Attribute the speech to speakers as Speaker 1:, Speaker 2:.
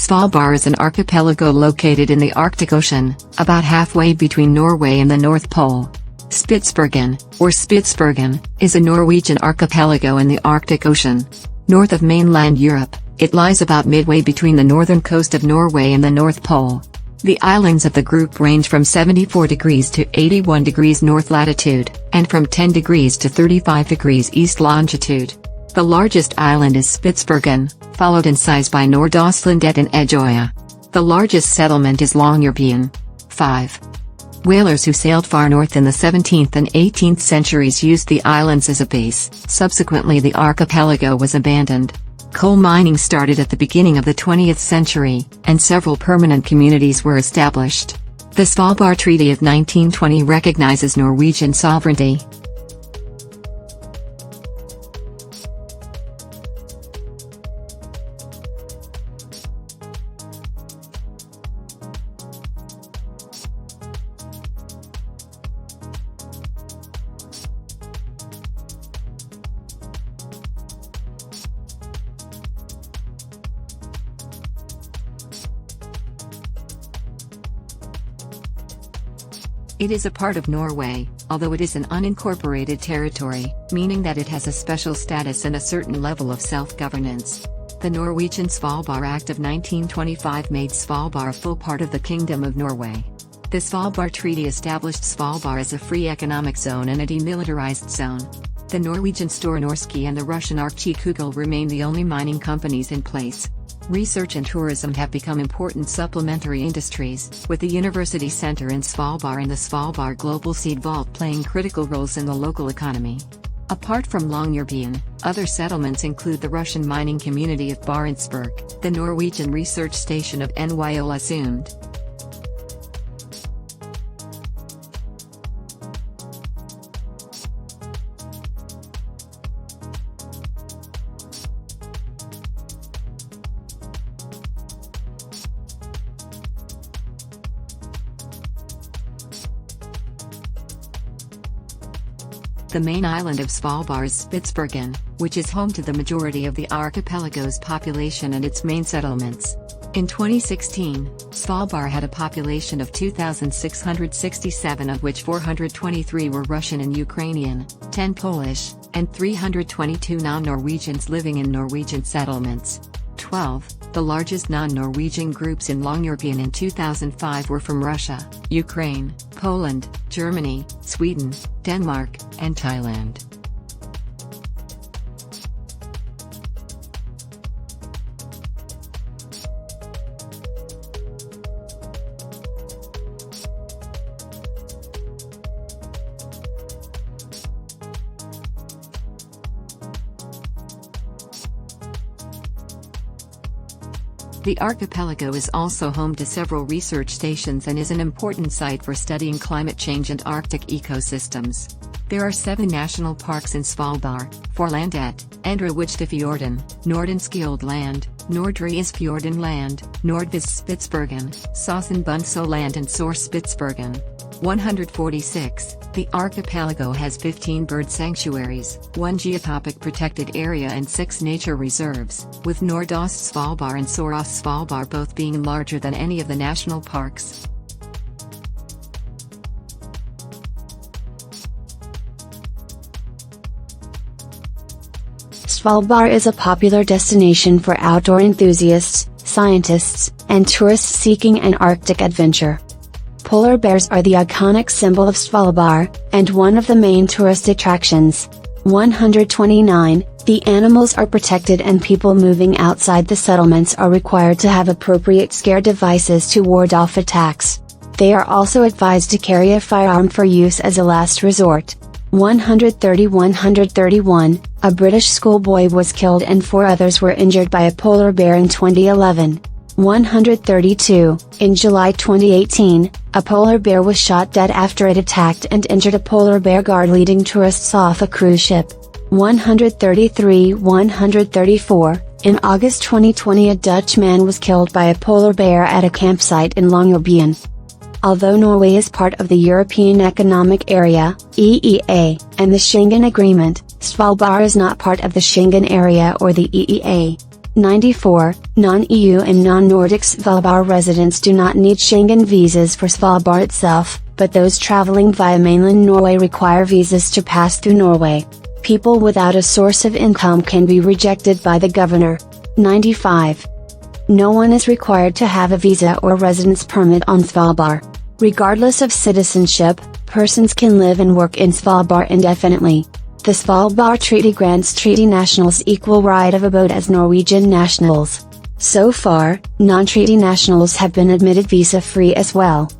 Speaker 1: Svalbard is an archipelago located in the Arctic Ocean, about halfway between Norway and the North Pole. Spitsbergen, or Spitsbergen, is a Norwegian archipelago in the Arctic Ocean. North of mainland Europe, it lies about midway between the northern coast of Norway and the North Pole. The islands of the group range from 74 degrees to 81 degrees north latitude, and from 10 degrees to 35 degrees east longitude. The largest island is Spitsbergen, followed in size by Nord-Østlandet and Edgeøya. The largest settlement is Longyearbyen. 5. Whalers who sailed far north in the 17th and 18th centuries used the islands as a base. Subsequently, the archipelago was abandoned. Coal mining started at the beginning of the 20th century, and several permanent communities were established. The Svalbard Treaty of 1920 recognizes Norwegian sovereignty. It is a part of Norway, although it is an unincorporated territory, meaning that it has a special status and a certain level of self-governance. The Norwegian Svalbard Act of 1925 made Svalbard a full part of the Kingdom of Norway. The Svalbard Treaty established Svalbard as a free economic zone and a demilitarized zone. The Norwegian Store Norske and the Russian archipelago remain the only mining companies in place. Research and tourism have become important supplementary industries, with the University Center in Svalbard and the Svalbard Global Seed Vault playing critical roles in the local economy. Apart from Longyearbyen, other settlements include the Russian mining community of Barentsburg, the Norwegian research station of Ny-Ålesund. The main island of Svalbard is Spitsbergen, which is home to the majority of the archipelago's population and its main settlements. In 2016, Svalbard had a population of 2,667, of which 423 were Russian and Ukrainian, 10 Polish, and 322 non-Norwegians living in Norwegian settlements. 12. The largest non-Norwegian groups in Longyearbyen in 2005 were from Russia, Ukraine, Poland, Germany, Sweden, Denmark, and Thailand. The archipelago is also home to several research stations and is an important site for studying climate change and Arctic ecosystems. There are 7 national parks in Svalbard: Forlandet, Endre Wichtefjorden, Nordenskjoldland, Nordre Isfjordenland, Nordvest Spitsbergen, Sossenbundsoland and Sør Spitsbergen. 146. The archipelago has 15 bird sanctuaries, 1 geotopic protected area and 6 nature reserves, with Nordøst Svalbard and Sør-Øst Svalbard both being larger than any of the national parks.
Speaker 2: Svalbard is a popular destination for outdoor enthusiasts, scientists, and tourists seeking an Arctic adventure. Polar bears are the iconic symbol of Svalbard, and one of the main tourist attractions. 129. The animals are protected and people moving outside the settlements are required to have appropriate scare devices to ward off attacks. They are also advised to carry a firearm for use as a last resort. 131. A British schoolboy was killed and 4 others were injured by a polar bear in 2011. 132. In July 2018, a polar bear was shot dead after it attacked and injured a polar bear guard leading tourists off a cruise ship. 134. In August 2020, a Dutch man was killed by a polar bear at a campsite in Longyearbyen. Although Norway is part of the European Economic Area, EEA, and the Schengen Agreement, Svalbard is not part of the Schengen Area or the EEA. 94. Non-EU and non-Nordic Svalbard residents do not need Schengen visas for Svalbard itself, but those traveling via mainland Norway require visas to pass through Norway. People without a source of income can be rejected by the governor. 95. No one is required to have a visa or residence permit on Svalbard. Regardless of citizenship, persons can live and work in Svalbard indefinitely. The Svalbard Treaty grants treaty nationals equal right of abode as Norwegian nationals. So far, non-treaty nationals have been admitted visa-free as well.